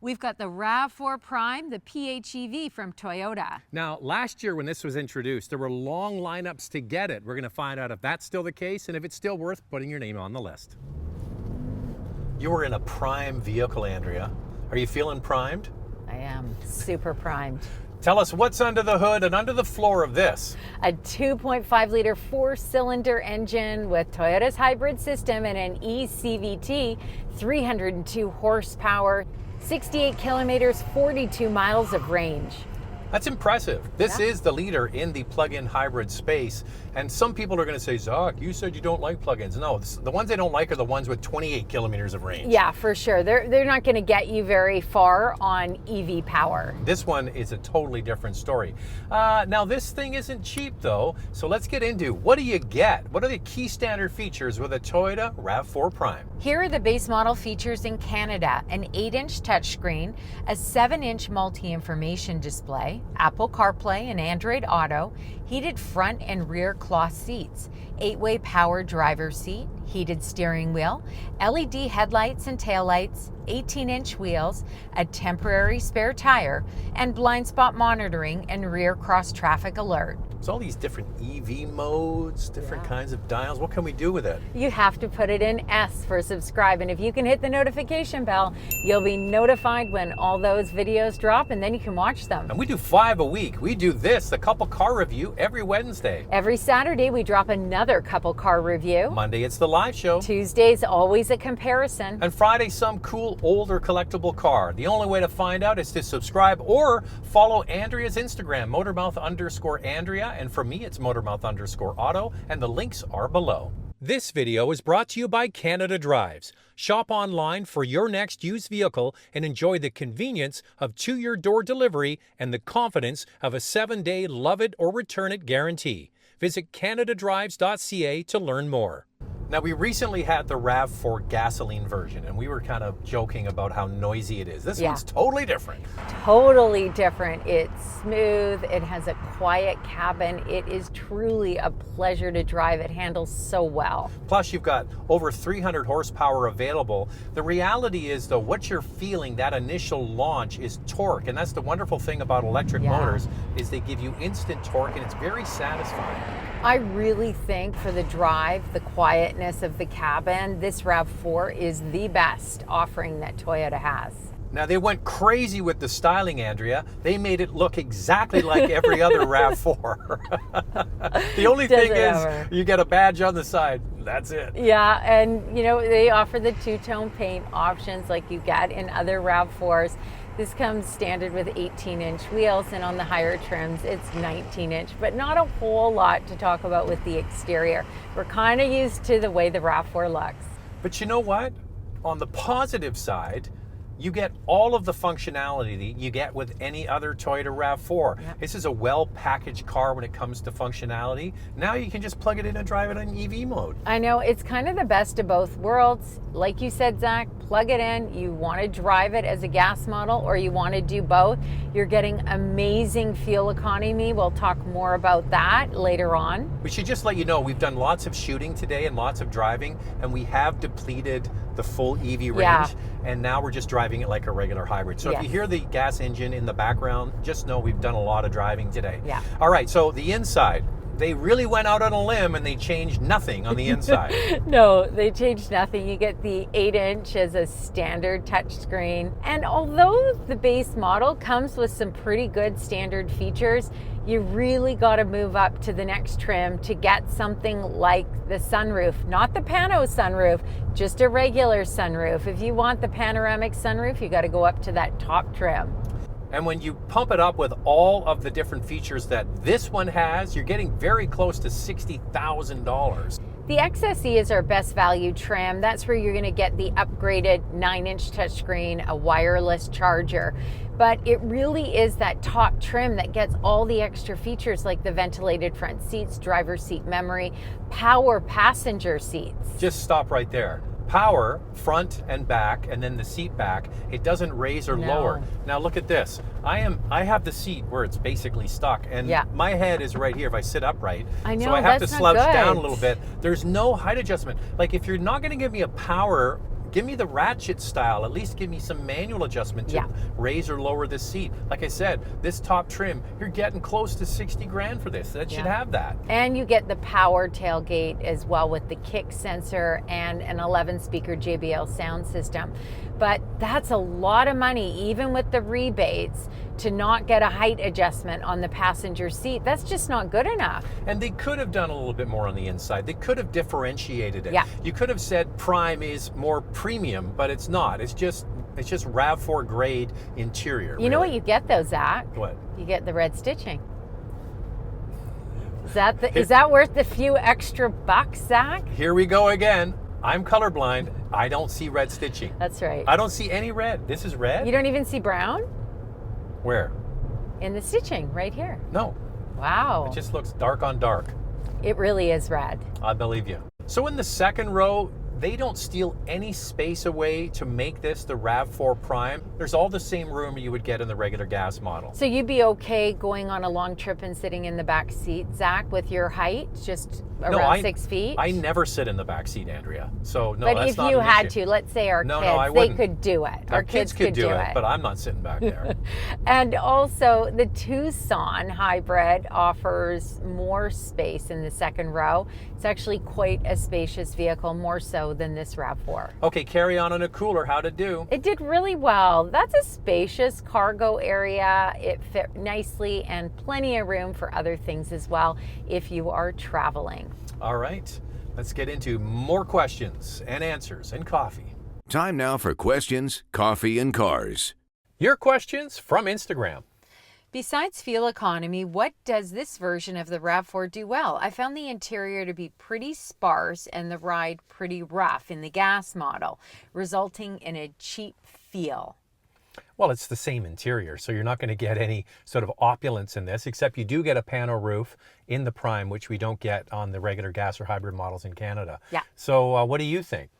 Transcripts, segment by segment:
We've got the RAV4 Prime, the PHEV from Toyota. Now, last year when this was introduced, there were long lineups to get it. We're going to find out if that's still the case and if it's still worth putting your name on the list. You were in a prime vehicle, Andrea. Are you feeling primed? I am super primed. Tell us what's under the hood and under the floor of this. A 2.5 liter 4-cylinder engine with Toyota's hybrid system and an ECVT, 302 horsepower, 68 kilometers, 42 miles of range. That's impressive. This is the leader in the plug-in hybrid space. And some people are going to say, Zach, you said you don't like plug-ins. No, the ones I don't like are the ones with 28 kilometers of range. Yeah, for sure. They're not going to get you very far on EV power. This one is a totally different story. Now, this thing isn't cheap, though. So let's get into what do you get? What are the key standard features with a Toyota RAV4 Prime? Here are the base model features in Canada: an 8-inch touchscreen, a 7-inch multi-information display, Apple CarPlay and Android Auto, heated front and rear cloth seats, 8-way power driver's seat, heated steering wheel, LED headlights and taillights, 18-inch wheels, a temporary spare tire, and blind spot monitoring and rear cross traffic alert. There's all these different EV modes, different kinds of dials. What can we do with it? You have to put it in S for subscribe, and if you can hit the notification bell, you'll be notified when all those videos drop, and then you can watch them. And we do 5 a week. We do this, the couple car review, every Wednesday. Every Saturday, we drop another couple car review. Monday, it's the live show. Tuesday's always a comparison. And Friday, some cool older collectible car. The only way to find out is to subscribe or follow Andrea's Instagram, Motormouth_Andrea. And for me, it's Motormouth_Auto, and the links are below. This video is brought to you by Canada Drives. Shop online for your next used vehicle and enjoy the convenience of to-your-door delivery and the confidence of a 7-day love-it or return-it guarantee. Visit canadadrives.ca to learn more. Now, we recently had the RAV4 gasoline version, and we were kind of joking about how noisy it is. This one's totally different. Totally different. It's smooth. It has a quiet cabin. It is truly a pleasure to drive. It handles so well. Plus, you've got over 300 horsepower available. The reality is, though, what you're feeling, that initial launch, is torque. And that's the wonderful thing about electric motors, is they give you instant torque, and it's very satisfying. I really think for the drive, the quietness of the cabin, this RAV4 is the best offering that Toyota has. Now, they went crazy with the styling, Andrea. They made it look exactly like every other RAV4. The only thing is, you get a badge on the side. That's it. Yeah, and you know, they offer the two-tone paint options like you get in other RAV4s. This comes standard with 18-inch wheels, and on the higher trims, it's 19-inch, but not a whole lot to talk about with the exterior. We're kind of used to the way the RAV4 looks. But you know what? On the positive side, you get all of the functionality you get with any other Toyota RAV4. Yep. This is a well-packaged car when it comes to functionality. Now you can just plug it in and drive it in EV mode. I know, it's kind of the best of both worlds. Like you said, Zach, plug it in. You want to drive it as a gas model or you want to do both. You're getting amazing fuel economy. We'll talk more about that later on. We should just let you know, we've done lots of shooting today and lots of driving, and we have depleted the full EV range, and now we're just driving it like a regular hybrid. So if you hear the gas engine in the background, just know we've done a lot of driving today. All right, so the inside, they really went out on a limb and they changed nothing on the inside. No, they changed nothing. You get the 8-inch as a standard touchscreen. And although the base model comes with some pretty good standard features, you really got to move up to the next trim to get something like the sunroof. Not the pano sunroof, just a regular sunroof. If you want the panoramic sunroof, you got to go up to that top trim. And when you pump it up with all of the different features that this one has, you're getting very close to $60,000. The XSE is our best value trim. That's where you're going to get the upgraded 9-inch touchscreen, a wireless charger. But it really is that top trim that gets all the extra features like the ventilated front seats, driver's seat memory, power passenger seats. Just stop right there. Power, front and back, and then the seat back. It doesn't raise or lower. Now look at this. I have the seat where it's basically stuck, and my head is right here if I sit upright. I know, so I have to slouch down a little bit. There's no height adjustment. Like if you're not going to give me a power Give me the ratchet style. At least give me some manual adjustment to raise or lower this seat. Like I said, this top trim, you're getting close to 60 grand for this. That should have that. And you get the power tailgate as well with the kick sensor and an 11-speaker JBL sound system. But that's a lot of money, even with the rebates, to not get a height adjustment on the passenger seat. That's just not good enough. And they could have done a little bit more on the inside. They could have differentiated it. Yeah. You could have said Prime is more premium, but it's not. It's just RAV4 grade interior. You know what you get though, Zach? What? You get the red stitching. Is that worth the few extra bucks, Zach? Here we go again. I'm colorblind. I don't see red stitching. That's right. I don't see any red. This is red? You don't even see brown? Where? In the stitching, right here. No. Wow. It just looks dark on dark. It really is red. I believe you. So in the second row, they don't steal any space away to make this the RAV4 Prime. There's all the same room you would get in the regular gas model. So you'd be okay going on a long trip and sitting in the back seat, Zach, with your height, just around 6 feet? I never sit in the back seat, Andrea. So no, but that's if not you an had issue. to, let's say our No, kids, I they wouldn't. could do it. Our kids could do it, but I'm not sitting back there. And also, the Tucson hybrid offers more space in the second row. It's actually quite a spacious vehicle, more so than this RAV4. Okay, carry on a cooler. How'd it do? It did really well. That's a spacious cargo area. It fit nicely and plenty of room for other things as well if you are traveling. All right, let's get into more questions and answers and coffee. Time now for questions, coffee, and cars. Your questions from Instagram. Besides fuel economy, what does this version of the RAV4 do well? I found the interior to be pretty sparse and the ride pretty rough in the gas model, resulting in a cheap feel. Well, it's the same interior, so you're not going to get any sort of opulence in this, except you do get a pano roof in the Prime, which we don't get on the regular gas or hybrid models in Canada. Yeah. So what do you think?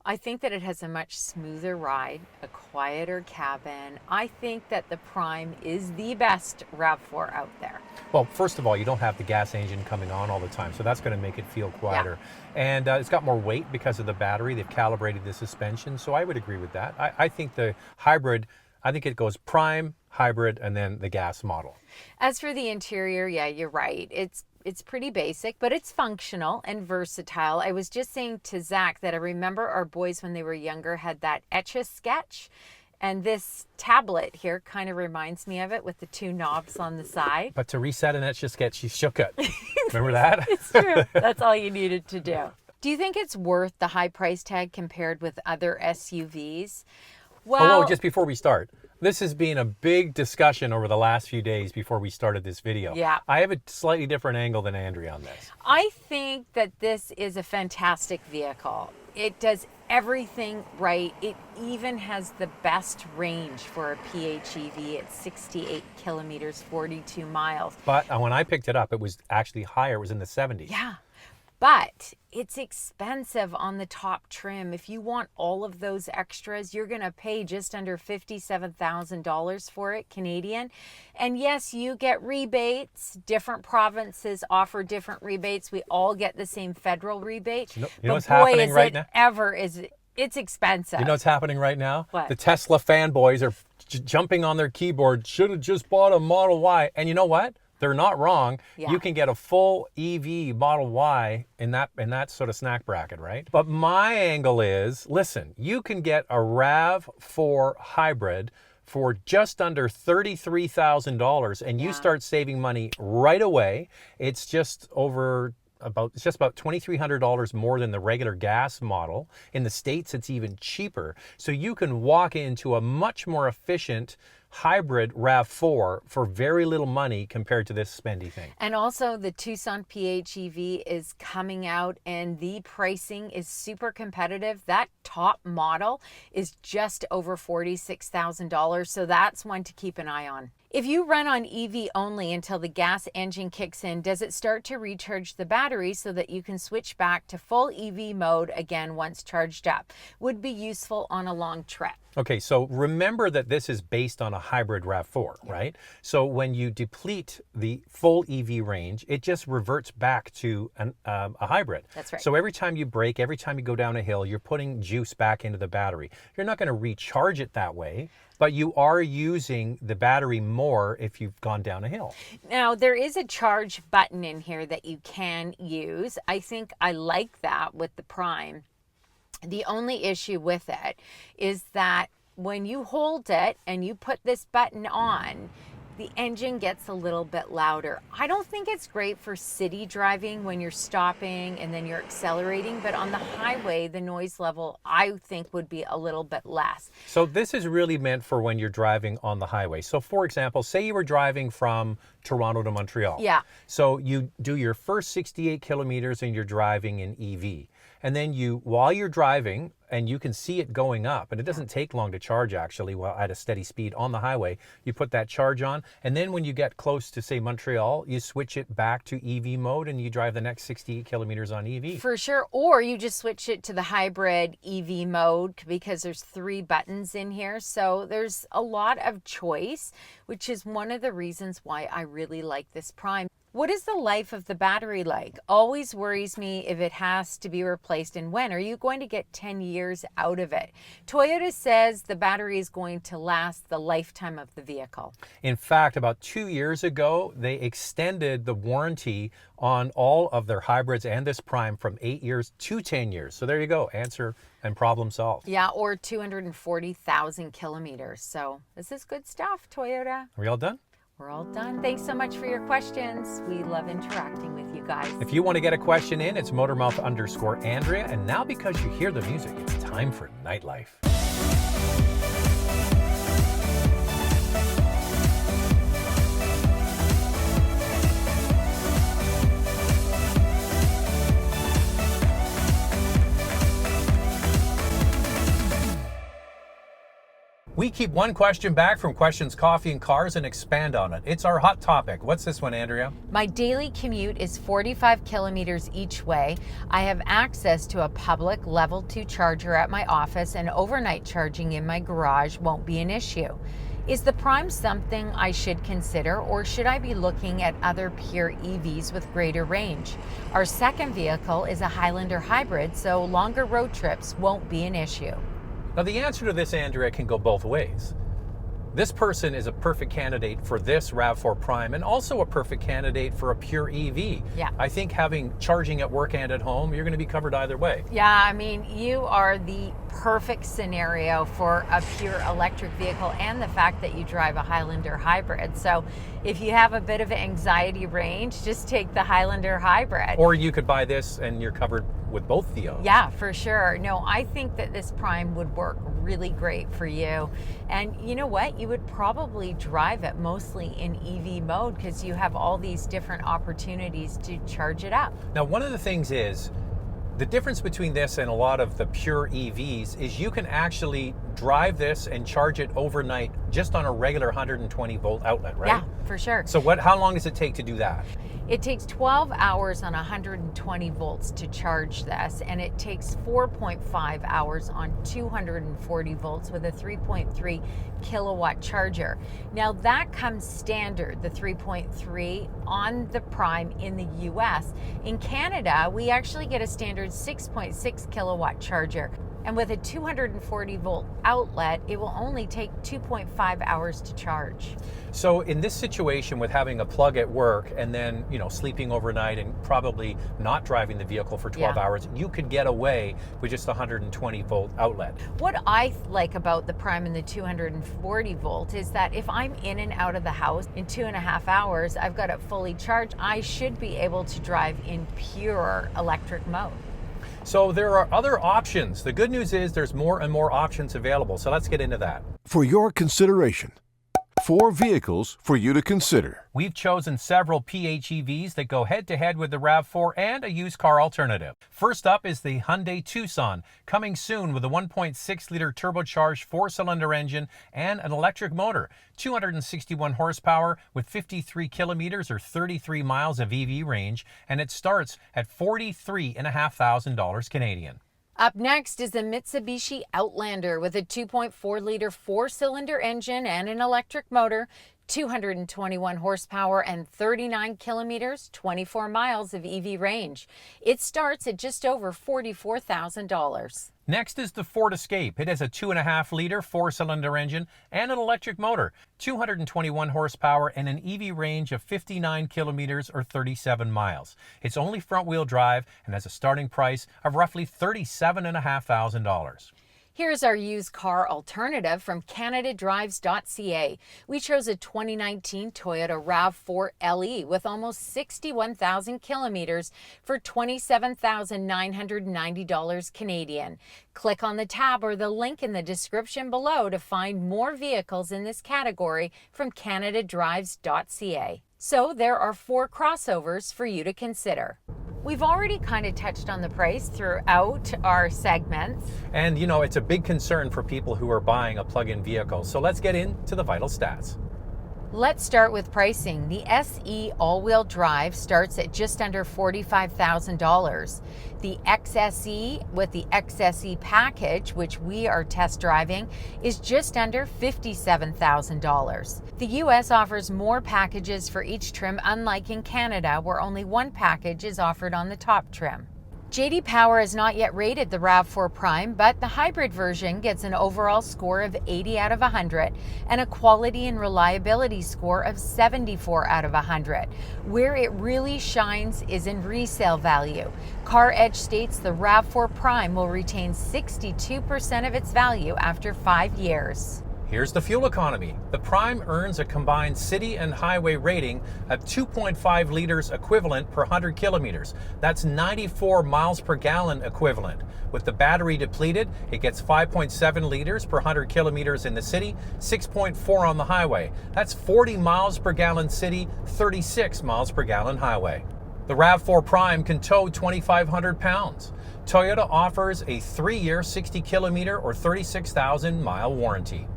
I think that it has a much smoother ride, a quieter cabin. I think that the Prime is the best RAV4 out there. Well, first of all, you don't have the gas engine coming on all the time, so that's going to make it feel quieter. Yeah. And it's got more weight because of the battery. They've calibrated the suspension, so I would agree with that. I think the hybrid, I think it goes Prime, hybrid, and then the gas model. As for the interior, yeah, you're right. It's pretty basic, but it's functional and versatile. I was just saying to Zach that I remember our boys when they were younger had that Etch-a-Sketch, and this tablet here kind of reminds me of it with the two knobs on the side. But to reset an Etch-a-Sketch, you shook it. Remember that? It's true. That's all you needed to do. Do you think it's worth the high price tag compared with other SUVs? Well, just before we start, this has been a big discussion over the last few days before we started this video. Yeah. I have a slightly different angle than Andrea on this. I think that this is a fantastic vehicle. It does everything right. It even has the best range for a PHEV at 68 kilometers, 42 miles. But when I picked it up, it was actually higher. It was in the 70s. Yeah. But it's expensive on the top trim. If you want all of those extras, you're going to pay just under $57,000 for it, Canadian. And yes, you get rebates. Different provinces offer different rebates. We all get the same federal rebate. You know what's happening right now? It's expensive. You know what's happening right now? What? The Tesla fanboys are jumping on their keyboard. Should have just bought a Model Y. And you know what? They're not wrong. Yeah. You can get a full EV Model Y in that sort of snack bracket, right? But my angle is, listen, you can get a RAV4 hybrid for just under $33,000 and you start saving money right away. It's just about $2,300 more than the regular gas model. In the States, it's even cheaper. So you can walk into a much more efficient hybrid RAV4 for very little money compared to this spendy thing. And also the Tucson PHEV is coming out and the pricing is super competitive. That top model is just over $46,000. So that's one to keep an eye on. If you run on EV only until the gas engine kicks in, does it start to recharge the battery so that you can switch back to full EV mode again once charged up? Would be useful on a long trip. Okay, so remember that this is based on a hybrid RAV4, right? So when you deplete the full EV range, it just reverts back to a hybrid. That's right. So every time you brake, every time you go down a hill, you're putting juice back into the battery. You're not going to recharge it that way, but you are using the battery more if you've gone down a hill. Now, there is a charge button in here that you can use. I think I like that with the Prime. The only issue with it is that when you hold it and you put this button on, the engine gets a little bit louder. I don't think it's great for city driving when you're stopping and then you're accelerating, but on the highway, the noise level, I think, would be a little bit less. So this is really meant for when you're driving on the highway. So for example, say you were driving from Toronto to Montreal. Yeah. So you do your first 68 kilometers and you're driving in EV. And then while you're driving, and you can see it going up, and it doesn't take long to charge actually while at a steady speed on the highway, you put that charge on, and then when you get close to, say, Montreal, you switch it back to EV mode and you drive the next 68 kilometers on EV. For sure, or you just switch it to the hybrid EV mode because there's 3 buttons in here, so there's a lot of choice, which is one of the reasons why I really like this Prime. What is the life of the battery like? Always worries me if it has to be replaced, and when. Are you going to get 10 years out of it? Toyota says the battery is going to last the lifetime of the vehicle. In fact, about 2 years ago, they extended the warranty on all of their hybrids and this Prime from 8 years to 10 years. So there you go, answer and problem solved. Yeah, or 240,000 kilometers. So this is good stuff, Toyota. Are we all done? We're all done. Thanks so much for your questions. We love interacting with you guys. If you want to get a question in, it's Motormouth_Andrea. And now because you hear the music, it's time for Nightlife. We keep one question back from Questions, Coffee, and Cars and expand on it. It's our hot topic. What's this one, Andrea? My daily commute is 45 kilometers each way. I have access to a public level 2 charger at my office, and overnight charging in my garage won't be an issue. Is the Prime something I should consider, or should I be looking at other pure EVs with greater range? Our second vehicle is a Highlander hybrid, so longer road trips won't be an issue. Now, the answer to this, Andrea, can go both ways. This person is a perfect candidate for this RAV4 Prime and also a perfect candidate for a pure EV. Yeah. I think having charging at work and at home, you're going to be covered either way. Yeah, I mean, you are the perfect scenario for a pure electric vehicle, and the fact that you drive a Highlander hybrid. So if you have a bit of anxiety range, just take the Highlander hybrid. Or you could buy this and you're covered with both the O's. Yeah, for sure. No, I think that this Prime would work really great for you. And you know what? You would probably drive it mostly in EV mode because you have all these different opportunities to charge it up. Now, one of the things is, the difference between this and a lot of the pure EVs is you can actually drive this and charge it overnight just on a regular 120 volt outlet, right? Yeah, for sure. So how long does it take to do that? It takes 12 hours on 120 volts to charge this, and it takes 4.5 hours on 240 volts with a 3.3 kilowatt charger. Now that comes standard, the 3.3 on the Prime in the US. In Canada, we actually get a standard 6.6 kilowatt charger. And with a 240 volt outlet, it will only take 2.5 hours to charge. So in this situation with having a plug at work and then, sleeping overnight and probably not driving the vehicle for 12 hours, you could get away with just a 120 volt outlet. What I like about the Prime and the 240 volt is that if I'm in and out of the house in 2.5 hours, I've got it fully charged, I should be able to drive in pure electric mode. So there are other options. The good news is there's more and more options available. So let's get into that. For your consideration, 4 vehicles for you to consider. We've chosen several PHEVs that go head-to-head with the RAV4 and a used car alternative. First up is the Hyundai Tucson, coming soon with a 1.6-liter turbocharged 4-cylinder engine and an electric motor, 261 horsepower with 53 kilometers or 33 miles of EV range, and it starts at $43,500 Canadian. Up next is the Mitsubishi Outlander with a 2.4-liter four-cylinder engine and an electric motor, 221 horsepower and 39 kilometers, 24 miles of EV range. It starts at just over $44,000. Next is the Ford Escape. It has a 2.5-liter four-cylinder engine and an electric motor, 221 horsepower and an EV range of 59 kilometers or 37 miles. It's only front-wheel drive and has a starting price of roughly $37,500. Here's our used car alternative from CanadaDrives.ca. We chose a 2019 Toyota RAV4 LE with almost 61,000 kilometers for $27,990 Canadian. Click on the tab or the link in the description below to find more vehicles in this category from CanadaDrives.ca. So there are 4 crossovers for you to consider. We've already kind of touched on the price throughout our segments. And you know, it's a big concern for people who are buying a plug-in vehicle. So let's get into the vital stats. Let's start with pricing. The SE all-wheel drive starts at just under $45,000. The XSE with the XSE package, which we are test driving, is just under $57,000. The US offers more packages for each trim, unlike in Canada, where only one package is offered on the top trim. J.D. Power has not yet rated the RAV4 Prime, but the hybrid version gets an overall score of 80 out of 100 and a quality and reliability score of 74 out of 100. Where it really shines is in resale value. Car Edge states the RAV4 Prime will retain 62% of its value after 5 years. Here's the fuel economy. The Prime earns a combined city and highway rating of 2.5 liters equivalent per 100 kilometers. That's 94 miles per gallon equivalent. With the battery depleted, it gets 5.7 liters per 100 kilometers in the city, 6.4 on the highway. That's 40 miles per gallon city, 36 miles per gallon highway. The RAV4 Prime can tow 2,500 pounds. Toyota offers a 3-year, 60-kilometer or 36,000-mile warranty.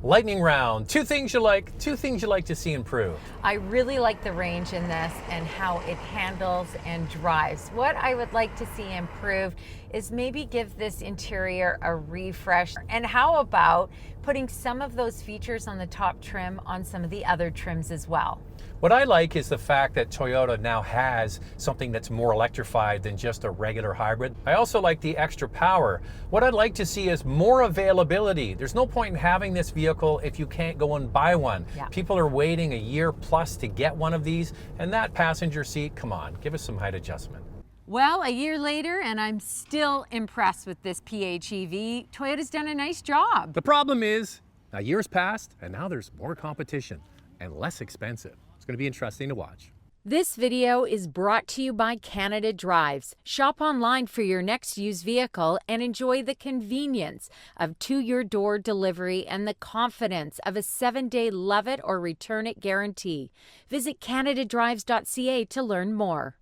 Lightning round. 2 things you like to see improved. I really like the range in this and how it handles and drives. What I would like to see improved is maybe give this interior a refresh. And how about putting some of those features on the top trim on some of the other trims as well? What I like is the fact that Toyota now has something that's more electrified than just a regular hybrid. I also like the extra power. What I'd like to see is more availability. There's no point in having this vehicle if you can't go and buy one. Yeah. People are waiting a year plus to get one of these, and that passenger seat, come on, give us some height adjustment. Well, a year later, and I'm still impressed with this PHEV. Toyota's done a nice job. The problem is, a year's passed, and now there's more competition and less expensive. It's going to be interesting to watch. This video is brought to you by Canada Drives. Shop online for your next used vehicle and enjoy the convenience of to-your-door delivery and the confidence of a 7-day love it or return it guarantee. Visit CanadaDrives.ca to learn more.